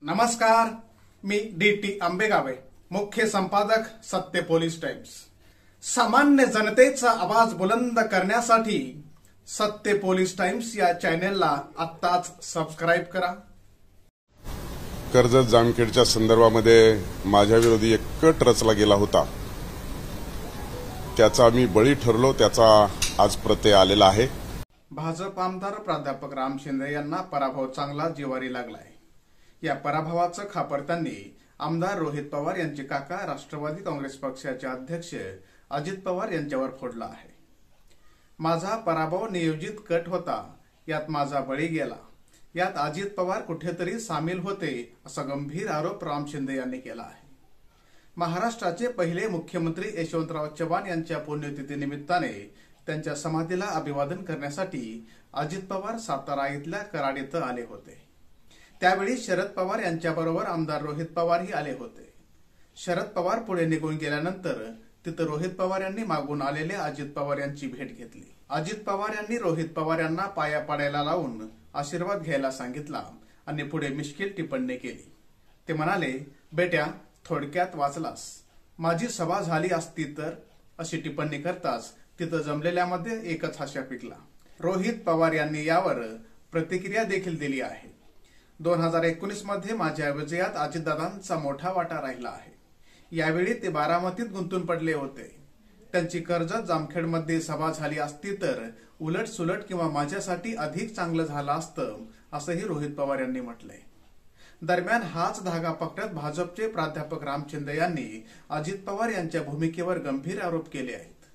नमस्कार, मी डी.टी. आंबेगावे, मुख्य संपादक सत्य पोलीस टाइम्स। सामान्य जनतेचा आवाज बुलंद करण्यासाठी सत्य पोलीस टाइम्स या चॅनेलला आत्ताच सबस्क्राइब करा। कर्जत जामखेडच्या संदर्भामध्ये माझ्या विरोधी एक कट रचला गेला होता, त्याचा मी बळी ठरलो, त्याचा आज प्रत्यय आलेला आहे। भाजप आमदार प्राध्यापक राम शिंदे यांना पराभव चांगला जिवारी लागलाय। या पराभवाचं खापर त्यांनी आमदार रोहित पवार यांचे काका राष्ट्रवादी काँग्रेस पक्षाचे अध्यक्ष अजित पवार यांच्यावर फोडला आहे। माझा पराभव नियोजित कट होता, यात माझा बळी गेला, यात अजित पवार कुठेतरी सामील होते, असा गंभीर आरोप राम शिंदे यांनी केला आहे। महाराष्ट्राचे पहिले मुख्यमंत्री यशवंतराव चव्हाण यांच्या पुण्यतिथीनिमित्ताने त्यांच्या समाधीला अभिवादन करण्यासाठी अजित पवार सातारा इथल्या कराड इथं आले होते। त्यावेळी शरद पवार यांच्याबरोबर आमदार रोहित पवारही आले होते। शरद पवार पुढे निघून गेल्यानंतर तिथं रोहित पवार यांनी मागून आलेले अजित पवार यांची भेट घेतली। अजित पवार यांनी रोहित पवार यांना पाया पडायला लावून आशीर्वाद घ्यायला सांगितला आणि पुढे मिश्किल टिप्पणी केली। ते म्हणाले, बेट्या, थोडक्यात वाचलास, माझी सभा झाली असती तर, अशी टिप्पणी करताच तिथं जमलेल्यामध्ये एकच हास्य पिकला। रोहित पवार यांनी यावर प्रतिक्रिया देखील दिली आहे। 2019 मध्ये माझ्या विजयात अजितदादांचा मोठा वाटा राहिला आहे। यावेळी ते बारामतीत गुंतून पडले होते। त्यांची कर्जत जामखेडमध्ये सभा झाली असती तर उलट सुलट किंवा माझ्यासाठी अधिक चांगलं झालं असतं, असंही रोहित पवार यांनी म्हटलंय। दरम्यान हाच धागा पकडत भाजपचे प्राध्यापक राम शिंदे यांनी अजित पवार यांच्या भूमिकेवर गंभीर आरोप केले आहेत।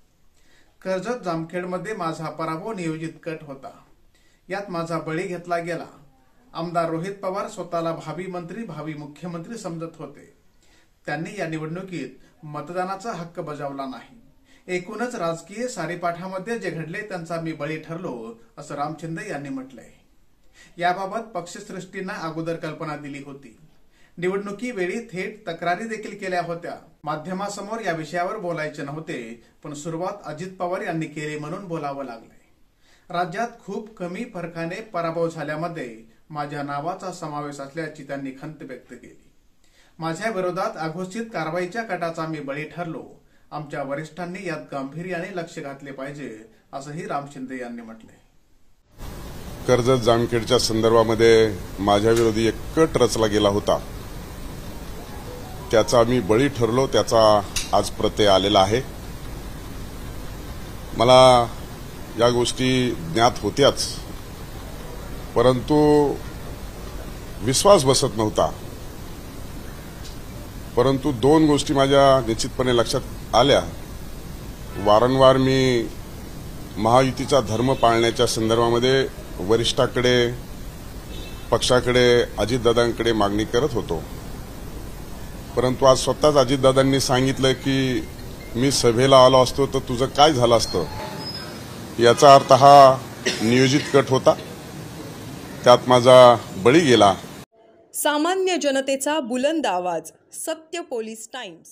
कर्जत जामखेडमध्ये माझा पराभव नियोजित कट होता, यात माझा बळी घेतला गेला। आमदार रोहित पवार स्वतःला भावी मंत्री, भावी मुख्यमंत्री समजत होते। त्यांनी या निवडणुकीत मतदानाचा हक्क बजावला नाही। एकूणच राजकीय सारीपाठामध्ये जे घडले त्यांचा मी बळी ठरलो, असं राम शिंदे यांनी म्हटलंय। याबाबत पक्षश्रेष्ठींना अगोदर कल्पना दिली होती। निवडणुकीवेळी थेट तक्रारी देखील केल्या होत्या। माध्यमासमोर या विषयावर बोलायचे नव्हते, पण सुरुवात अजित पवार यांनी केली म्हणून बोलावं लागलंय। राज्यात खूप कमी फरकाने पराभव झाल्यामध्ये माझ्या नावाचा समावेश असल्याची त्यांनी खंत व्यक्त केली। माझ्या विरोधात अघोषित कारवाईच्या कटाचा मी बळी ठरलो। आमच्या वरिष्ठांनी यात गांभीर्याने लक्ष घातले पाहिजे, असंही राम शिंदे यांनी म्हटलंय। कर्जत जामखेडच्या संदर्भामध्ये माझ्या विरोधी एक कट रचला गेला होता, त्याचा मी बळी ठरलो, त्याचा आज प्रत्यय आलेला आहे। मला या गोष्टी ज्ञात होत्याच, परंतु विश्वास बसत नव्हता। परंतु दोन गोष्टी माझ्या निश्चितपणे लक्षात आल्या। वारंवार मी महायुतीचा धर्म पाळण्याच्या संदर्भामध्ये वरिष्ठाकडे, पक्षाकडे, अजितदादांकडे मागणी करत होतो, परंतु आज स्वतःच अजितदादांनी सांगितलं की मी सभेला आलो असतो तर तुझं काय झालं असतं। याचा अर्थ हा नियोजित कट होता, त्यात माझा बळी गेला। सामान्य जनतेचा बुलंद आवाज, सत्य पोलीस टाइम्स।